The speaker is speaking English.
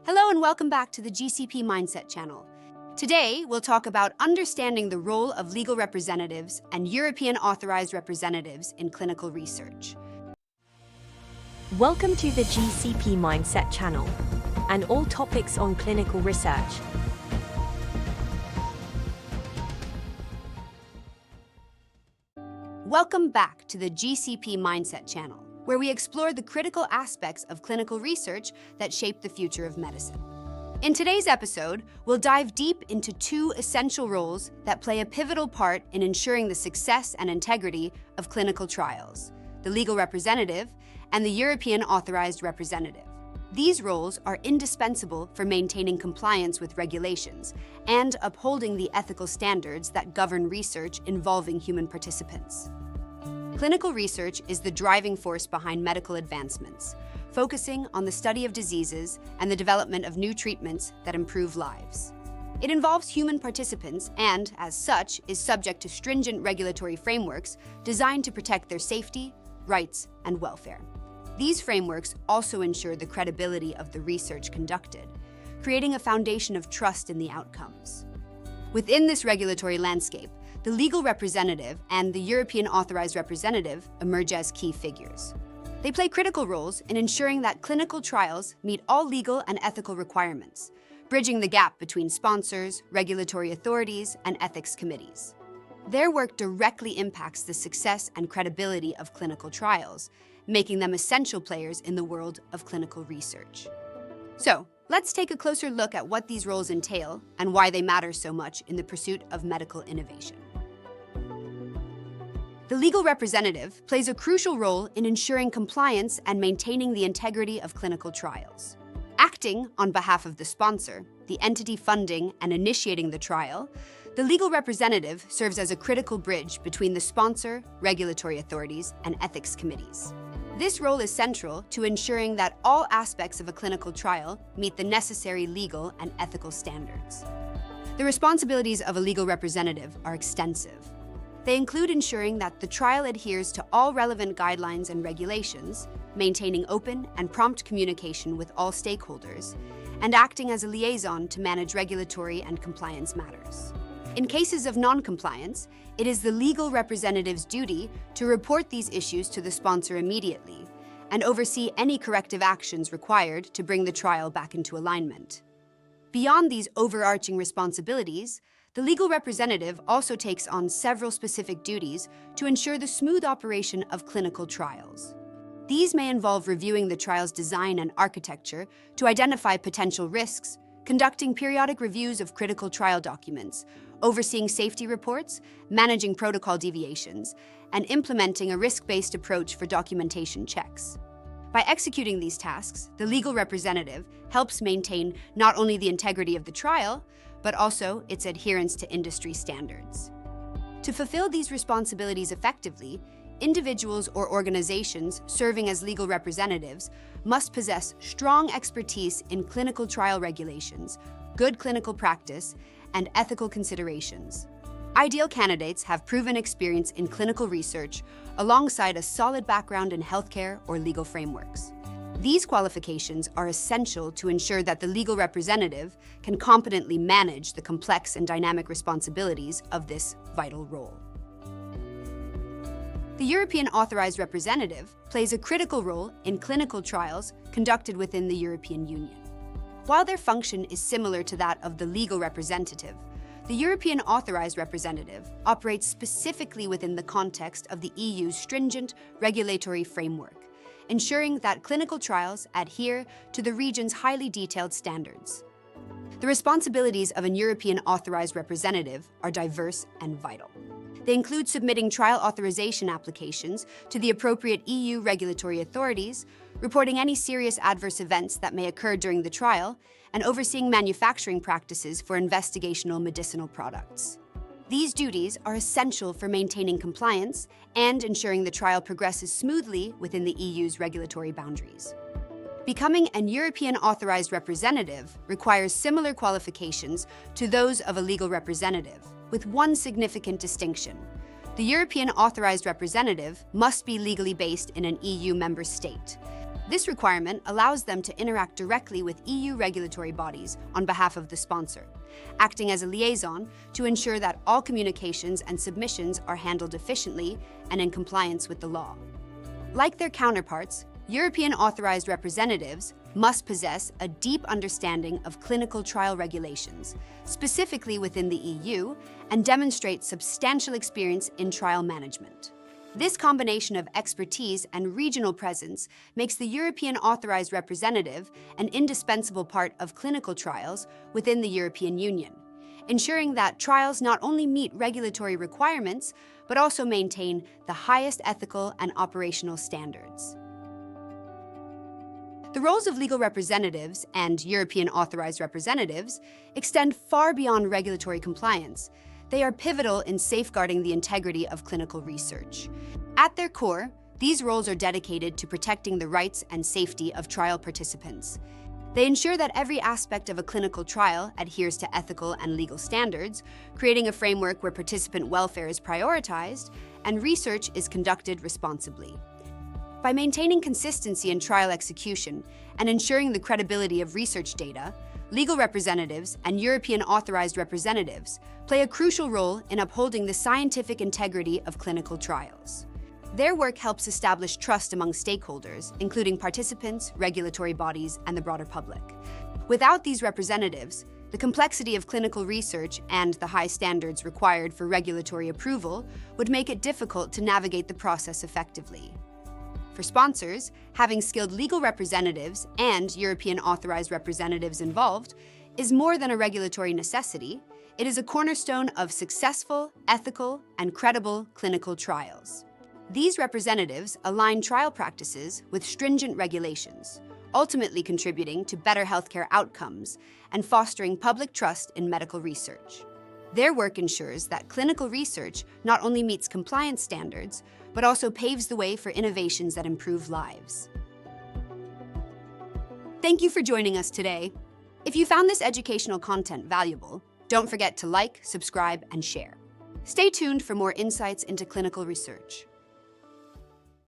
Hello and welcome back to the GCP-Mindset channel. Today, we'll talk about understanding the role of legal representatives and European authorized representatives in clinical research. Welcome to the GCP-Mindset channel and all topics on clinical research. Welcome back to the GCP-Mindset channel, where we explore the critical aspects of clinical research that shape the future of medicine. In today's episode, we'll dive deep into two essential roles that play a pivotal part in ensuring the success and integrity of clinical trials: the legal representative and the European authorized representative. These roles are indispensable for maintaining compliance with regulations and upholding the ethical standards that govern research involving human participants. Clinical research is the driving force behind medical advancements, focusing on the study of diseases and the development of new treatments that improve lives. It involves human participants and, as such, is subject to stringent regulatory frameworks designed to protect their safety, rights, and welfare. These frameworks also ensure the credibility of the research conducted, creating a foundation of trust in the outcomes. Within this regulatory landscape, the legal representative and the European authorized representative emerge as key figures. They play critical roles in ensuring that clinical trials meet all legal and ethical requirements, bridging the gap between sponsors, regulatory authorities, and ethics committees. Their work directly impacts the success and credibility of clinical trials, making them essential players in the world of clinical research. So, let's take a closer look at what these roles entail and why they matter so much in the pursuit of medical innovation. The legal representative plays a crucial role in ensuring compliance and maintaining the integrity of clinical trials. Acting on behalf of the sponsor, the entity funding and initiating the trial, the legal representative serves as a critical bridge between the sponsor, regulatory authorities, and ethics committees. This role is central to ensuring that all aspects of a clinical trial meet the necessary legal and ethical standards. The responsibilities of a legal representative are extensive. They include ensuring that the trial adheres to all relevant guidelines and regulations, maintaining open and prompt communication with all stakeholders, and acting as a liaison to manage regulatory and compliance matters. In cases of non-compliance, it is the legal representative's duty to report these issues to the sponsor immediately and oversee any corrective actions required to bring the trial back into alignment. Beyond these overarching responsibilities, the legal representative also takes on several specific duties to ensure the smooth operation of clinical trials. These may involve reviewing the trial's design and architecture to identify potential risks, conducting periodic reviews of critical trial documents, overseeing safety reports, managing protocol deviations, and implementing a risk-based approach for documentation checks. By executing these tasks, the legal representative helps maintain not only the integrity of the trial, but also its adherence to industry standards. To fulfill these responsibilities effectively, individuals or organizations serving as legal representatives must possess strong expertise in clinical trial regulations, good clinical practice, and ethical considerations. Ideal candidates have proven experience in clinical research alongside a solid background in healthcare or legal frameworks. These qualifications are essential to ensure that the legal representative can competently manage the complex and dynamic responsibilities of this vital role. The European authorized representative plays a critical role in clinical trials conducted within the European Union. While their function is similar to that of the legal representative, the European authorized representative operates specifically within the context of the EU's stringent regulatory framework, ensuring that clinical trials adhere to the region's highly detailed standards. The responsibilities of an European authorized representative are diverse and vital. They include submitting trial authorization applications to the appropriate EU regulatory authorities, reporting any serious adverse events that may occur during the trial, and overseeing manufacturing practices for investigational medicinal products. These duties are essential for maintaining compliance and ensuring the trial progresses smoothly within the EU's regulatory boundaries. Becoming an European authorized representative requires similar qualifications to those of a legal representative, with one significant distinction. The European authorized representative must be legally based in an EU member state. This requirement allows them to interact directly with EU regulatory bodies on behalf of the sponsor, acting as a liaison to ensure that all communications and submissions are handled efficiently and in compliance with the law. Like their counterparts, European authorized representatives must possess a deep understanding of clinical trial regulations, specifically within the EU, and demonstrate substantial experience in trial management. This combination of expertise and regional presence makes the European authorized representative an indispensable part of clinical trials within the European Union, ensuring that trials not only meet regulatory requirements, but also maintain the highest ethical and operational standards. The roles of legal representatives and European authorized representatives extend far beyond regulatory compliance. They are pivotal in safeguarding the integrity of clinical research. At their core, these roles are dedicated to protecting the rights and safety of trial participants. They ensure that every aspect of a clinical trial adheres to ethical and legal standards, creating a framework where participant welfare is prioritized and research is conducted responsibly. By maintaining consistency in trial execution and ensuring the credibility of research data, legal representatives and European authorized representatives play a crucial role in upholding the scientific integrity of clinical trials. Their work helps establish trust among stakeholders, including participants, regulatory bodies, and the broader public. Without these representatives, the complexity of clinical research and the high standards required for regulatory approval would make it difficult to navigate the process effectively. For sponsors, having skilled legal representatives and European authorized representatives involved is more than a regulatory necessity. It is a cornerstone of successful, ethical, and credible clinical trials. These representatives align trial practices with stringent regulations, ultimately contributing to better healthcare outcomes and fostering public trust in medical research. Their work ensures that clinical research not only meets compliance standards, but also paves the way for innovations that improve lives. Thank you for joining us today. If you found this educational content valuable, don't forget to like, subscribe, and share. Stay tuned for more insights into clinical research.